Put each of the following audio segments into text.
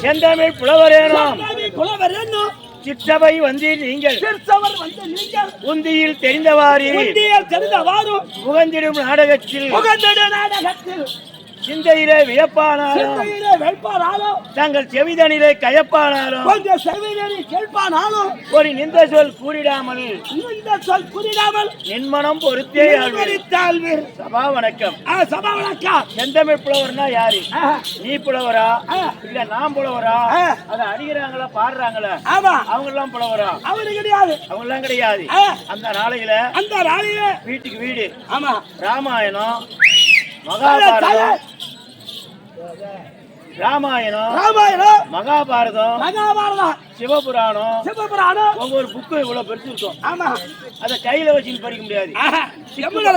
செந்தமிழ் புலவரேனும் சிற்றவை வந்து நீங்கள் உந்தியில் தெரிந்தவாறு புகந்திடும் நாடகத்தில் சிந்தையிலே வியப்பானாலும் தங்கள் செவிதனிலே கயப்பானாலும் ஒரு நிந்த சொல் கூறிடாமல் நின்மனம் பொறுத்தே சபா வணக்கம். செந்தமிழ் புலவர்னா யாரு? நீ புலவரா இல்ல நான் புலவரா? அத அடிக்கிறாங்களா பாடுறாங்களா அவங்க எல்லாம் புலவரா? அவங்க எல்லாம் கிடையாது. அந்த நாளையில வீட்டுக்கு வீடு ராமாயணம் மகாபாரதம் மகாபாரதம் சிவபுராணம் ஒவ்வொரு புக்கு இவ்வளவு பெருசு இருக்கும். அத கையில வச்சு படிக்க முடியாது.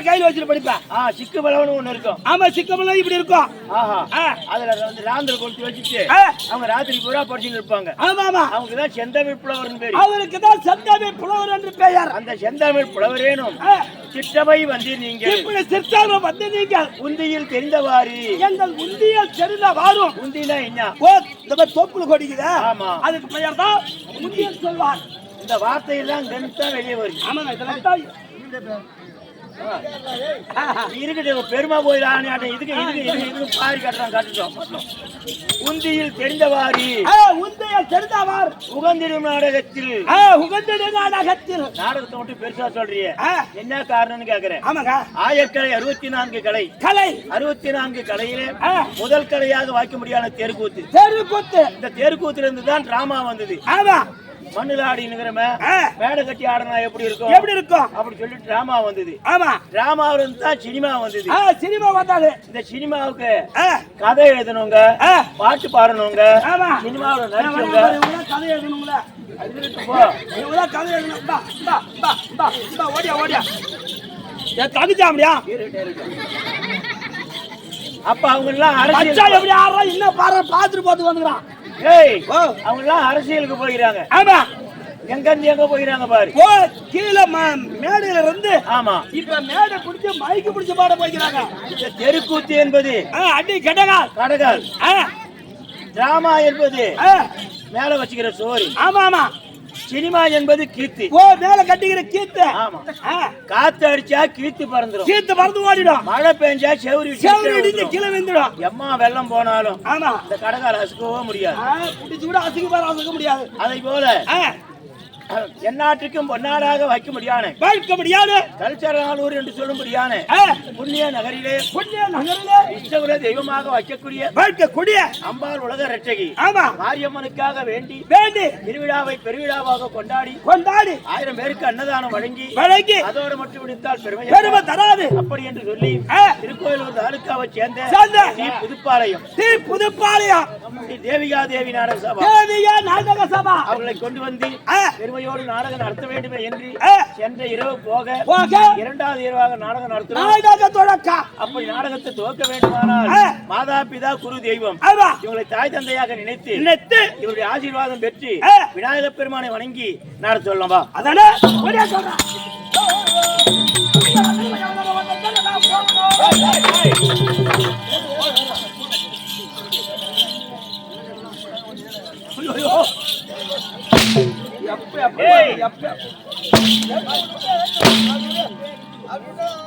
கையில வச்சு படிப்பேன். சிக்கு பலவன் ஒண்ணு இருக்கும். சிக்கு பலவன் இப்படி இருக்கும். அதுல வந்து ராந்திர கொளுத்தி வச்சுட்டு அவங்க ராத்திரி பூரா படிச்சுட்டு இருப்பாங்க. அவங்கதான் செந்தமிழ் புலவர் பேர். அவருக்கு தான் செந்தமிழ் புலவர் என்று பெயர். அந்த செந்தமிழ் புலவரேனும் சிற்றவை வந்து நீங்கள் உந்தியில் தெரிந்தவாறு எங்கள் உந்தியில் தெரிந்தவாறும் உந்தினா என்ன? தொப்புள் கொடிக்குதா? ஆமா, அதுக்கு பெயர் தான் உந்தியில் சொல்வார். இந்த வார்த்தையெல்லாம் கணித்தா வெளியே வருது. ஆமா, இதெல்லாம் இருக்கட்டும். பெருமா போயிடானே இதுக்கு பாரி கட்டுறோம். உந்தியில் தெரிந்தவாறு உகந்திடும் நாடகத்தில் நாடகத்தை மட்டும் பெருசா சொல்றிய என்ன காரணம்னு கேக்குறேன். ஆயக்கலை 64 கலை 64 கலையிலே முதல் கலையாக வாய்க்க முடியாத தெருக்கூத்து. இந்த தெருக்கூத்துல இருந்து தான் டிராமா வந்தது. மண்ணுல ஆடினுங்கிறம மேடை கட்டி ஆடினா எப்படி இருக்கும் அப்படி சொல்லி டிராமா வந்தது. டிராமாவில இருந்து தான் சினிமா வந்தது. சினிமா வந்தாது. இந்த சினிமாவுக்கு கதை எழுதணுங்க, பாட்டு பாடணுங்க, சினிமாவோட நடிச்சவங்க கதை எழுதணுங்கள. கதை எழுதணும். ஓடியா தகுச்சாமடியா. அப்ப அவங்க எல்லாம் அரசியல் எப்படி ஆடுறா என்ன பார்த்துட்டு வந்துக்கிறான். அவங்க எல்லாம் அரசியலுக்கு போகிறாங்க. ஆமா, எங்க இருந்து எங்க போகிறாங்க பாரு. கீழே மேடையில இருந்து ஆமா இப்ப மேடை பிடிச்சு மைக்கு பிடிச்சு பாட போகிறாங்க. தெருக்கூத்து என்பது அடி கடகால் டிராமா என்பது மேல வச்சுக்கிற சோறு. ஆமா, சினிமா என்பது கீத்து. மேல கட்டிக்கிற கீத்து. ஆமா, காத்து அடிச்சா கீத்து பறந்து ஓடிடும். மழை பெஞ்சா செவரி கீழே விழுந்துடும். எம்மா வெள்ளம் போனாலும் ஆமா இந்த கடகால அசுக்கவே முடியாது. பிடிச்சு கூட அசுக்க முடியாது. அதை போல எந்நாட்டுக்கும் பொன்னாடாக வைக்க முடியாது கல்ச்சரானூர் என்று சொல்லும்படியான புண்ணிய நகரிலே இஷ்டகுல தெய்வமாக வைக்கக்கூடிய அம்பாள் உலக இரட்சகி மாரியம்மனுக்காக வேண்டி திருவிழாவை பெருவிழாவாக கொண்டாடி 1000 பேருக்கு அன்னதானம் வழங்கி அதோடு மட்டும் விடுத்தால் பெருமை தராது அப்படி என்று சொல்லி திருக்கோயிலூர் தாலுக்காவை சேர்ந்த புதுப்பாளையம் தேவிகா தேவி நாடக சபா அவர்களை கொண்டு வந்து பெருமையோடு நாடகம் நடத்த வேண்டுமே என்று சென்ற இரவு போக இரண்டாவது இரவாக நாடகம் நடத்தும். அப்படி நாடகத்தை துவக்க வேண்டுமானால் மாதா பிதா குரு தெய்வம் இவங்களை தாய் தந்தையாக நினைத்து இவருடைய ஆசீர்வாதம் பெற்று விநாயகப் பெருமானை வணங்கி நாட சொல்லவா. அதானே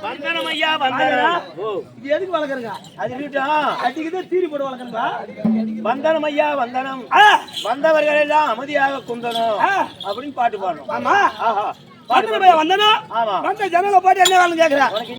வந்தனம் ஐயா வந்தனம். எதுக்கு வளர்க்குறங்க? அது அடிக்குது தீரி போட்டு வளர்க்குறா. வந்தனம் ஐயா வந்தனம். வந்தவர்கள் எல்லாம் அமைதியாக குந்தணும் அப்படின்னு பாட்டு பாடணும். ஆமா, வந்தனம் ஐயா வந்தனம். ஆமா, வந்த ஜனங்க பாட்டு என்ன வேணும் கேட்கிறேன்.